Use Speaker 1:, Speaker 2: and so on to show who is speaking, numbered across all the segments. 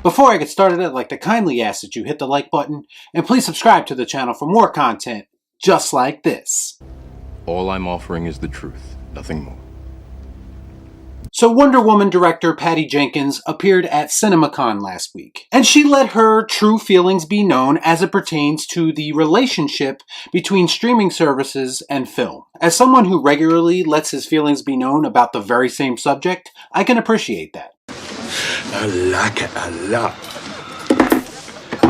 Speaker 1: Before I get started, I'd like to kindly ask that you hit the like button and please subscribe to the channel for more content just like this.
Speaker 2: All I'm offering is the truth, nothing more.
Speaker 1: So Wonder Woman director Patty Jenkins appeared at CinemaCon last week, and she let her true feelings be known as it pertains to the relationship between streaming services and film. As someone who regularly lets his feelings be known about the very same subject, I can appreciate that.
Speaker 3: I like it a lot.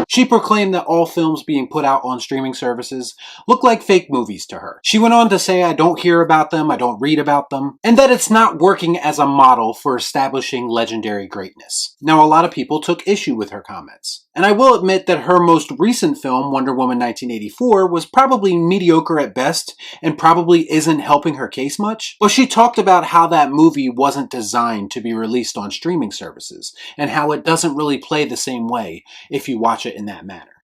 Speaker 1: She proclaimed that all films being put out on streaming services look like fake movies to her. She went on to say, I don't hear about them, I don't read about them, and that it's not working as a model for establishing legendary greatness. Now, a lot of people took issue with her comments. And I will admit that her most recent film, Wonder Woman 1984, was probably mediocre at best and probably isn't helping her case much. But she talked about how that movie wasn't designed to be released on streaming services and how it doesn't really play the same way if you watch it in that manner.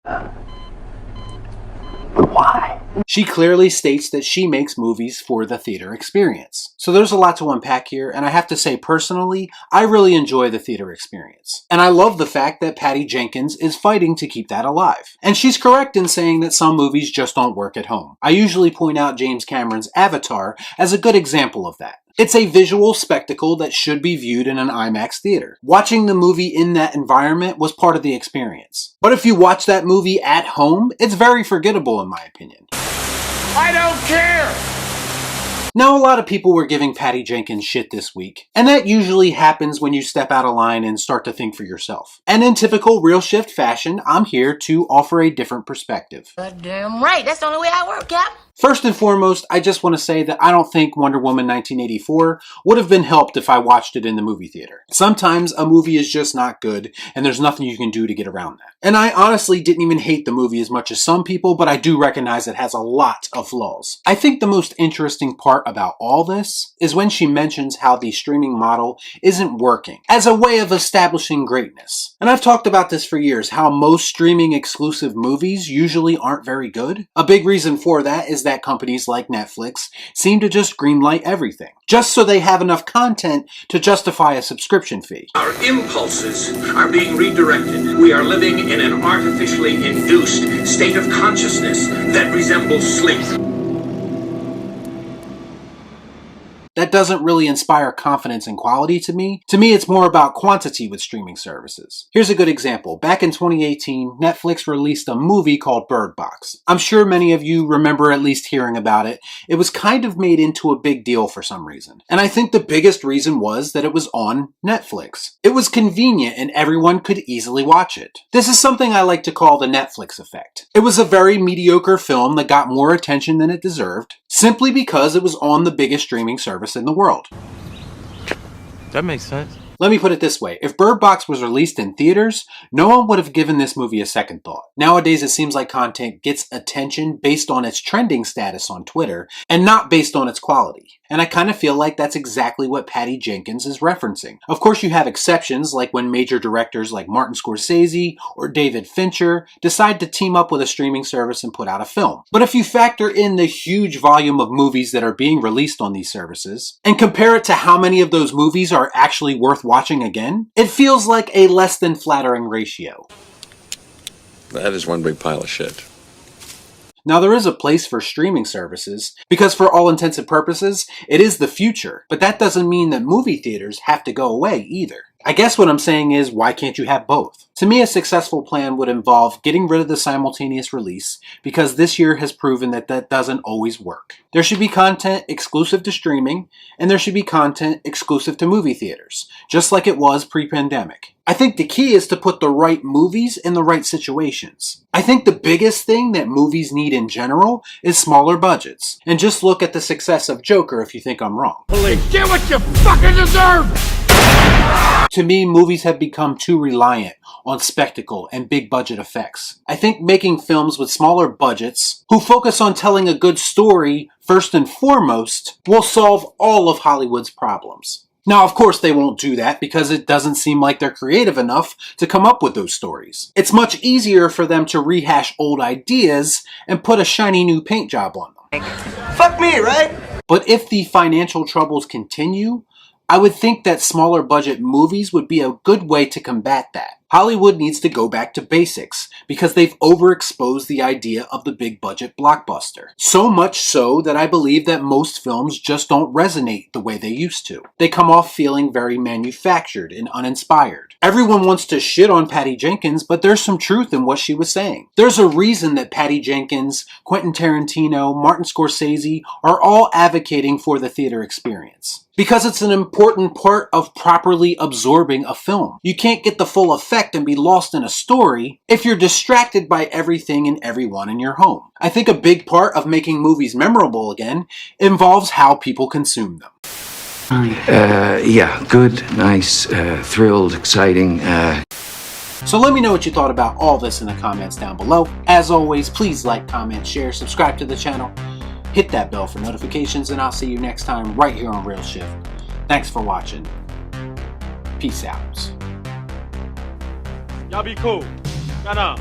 Speaker 3: Why?
Speaker 1: She clearly states that she makes movies for the theater experience. So there's a lot to unpack here, and I have to say personally, I really enjoy the theater experience. And I love the fact that Patty Jenkins is fighting to keep that alive. And she's correct in saying that some movies just don't work at home. I usually point out James Cameron's Avatar as a good example of that. It's a visual spectacle that should be viewed in an IMAX theater. Watching the movie in that environment was part of the experience. But if you watch that movie at home, it's very forgettable in my opinion.
Speaker 3: I don't care!
Speaker 1: Now, a lot of people were giving Patty Jenkins shit this week, and that usually happens when you step out of line and start to think for yourself. And in typical Real Shift fashion, I'm here to offer a different perspective.
Speaker 4: Damn right, that's the only way I work, Cap.
Speaker 1: First and foremost, I just want to say that I don't think Wonder Woman 1984 would have been helped if I watched it in the movie theater. Sometimes a movie is just not good, and there's nothing you can do to get around that. And I honestly didn't even hate the movie as much as some people, but I do recognize it has a lot of flaws. I think the most interesting part about all this is when she mentions how the streaming model isn't working as a way of establishing greatness. And I've talked about this for years, how most streaming exclusive movies usually aren't very good. A big reason for that is that companies like Netflix seem to just greenlight everything, just so they have enough content to justify a subscription fee.
Speaker 5: Our impulses are being redirected. We are living in an artificially induced state of consciousness that resembles sleep.
Speaker 1: That doesn't really inspire confidence and quality to me. To me, it's more about quantity with streaming services. Here's a good example. Back in 2018, Netflix released a movie called Bird Box. I'm sure many of you remember at least hearing about it. It was kind of made into a big deal for some reason. And I think the biggest reason was that it was on Netflix. It was convenient and everyone could easily watch it. This is something I like to call the Netflix effect. It was a very mediocre film that got more attention than it deserved, simply because it was on the biggest streaming service in the world.
Speaker 2: That makes sense.
Speaker 1: Let me put it this way. If Bird Box was released in theaters, no one would have given this movie a second thought. Nowadays, it seems like content gets attention based on its trending status on Twitter and not based on its quality. And I kind of feel like that's exactly what Patty Jenkins is referencing. Of course, you have exceptions, like when major directors like Martin Scorsese or David Fincher decide to team up with a streaming service and put out a film. But if you factor in the huge volume of movies that are being released on these services and compare it to how many of those movies are actually worth watching again, it feels like a less than flattering ratio.
Speaker 6: That is one big pile of shit.
Speaker 1: Now, there is a place for streaming services, because for all intents and purposes, it is the future. But that doesn't mean that movie theaters have to go away either. I guess what I'm saying is, why can't you have both? To me, a successful plan would involve getting rid of the simultaneous release, because this year has proven that that doesn't always work. There should be content exclusive to streaming, and there should be content exclusive to movie theaters, just like it was pre-pandemic. I think the key is to put the right movies in the right situations. I think the biggest thing that movies need in general is smaller budgets. And just look at the success of Joker if you think I'm wrong.
Speaker 3: Get what you fucking deserve!
Speaker 1: To me, movies have become too reliant on spectacle and big budget effects. I think making films with smaller budgets, who focus on telling a good story first and foremost, will solve all of Hollywood's problems. Now, of course, they won't do that because it doesn't seem like they're creative enough to come up with those stories. It's much easier for them to rehash old ideas and put a shiny new paint job on them.
Speaker 3: Fuck me, right?
Speaker 1: But if the financial troubles continue, I would think that smaller budget movies would be a good way to combat that. Hollywood needs to go back to basics because they've overexposed the idea of the big budget blockbuster. So much so that I believe that most films just don't resonate the way they used to. They come off feeling very manufactured and uninspired. Everyone wants to shit on Patty Jenkins, but there's some truth in what she was saying. There's a reason that Patty Jenkins, Quentin Tarantino, Martin Scorsese are all advocating for the theater experience. Because it's an important part of properly absorbing a film. You can't get the full effect and be lost in a story if you're distracted by everything and everyone in your home. I think a big part of making movies memorable again involves how people consume them.
Speaker 7: Yeah, good, nice, thrilled, exciting.
Speaker 1: So let me know what you thought about all this in the comments down below. As always, please like, comment, share, subscribe to the channel. Hit that bell for notifications, and I'll see you next time right here on Real Shift. Thanks for watching. Peace out.
Speaker 8: Y'all be cool. Shut up.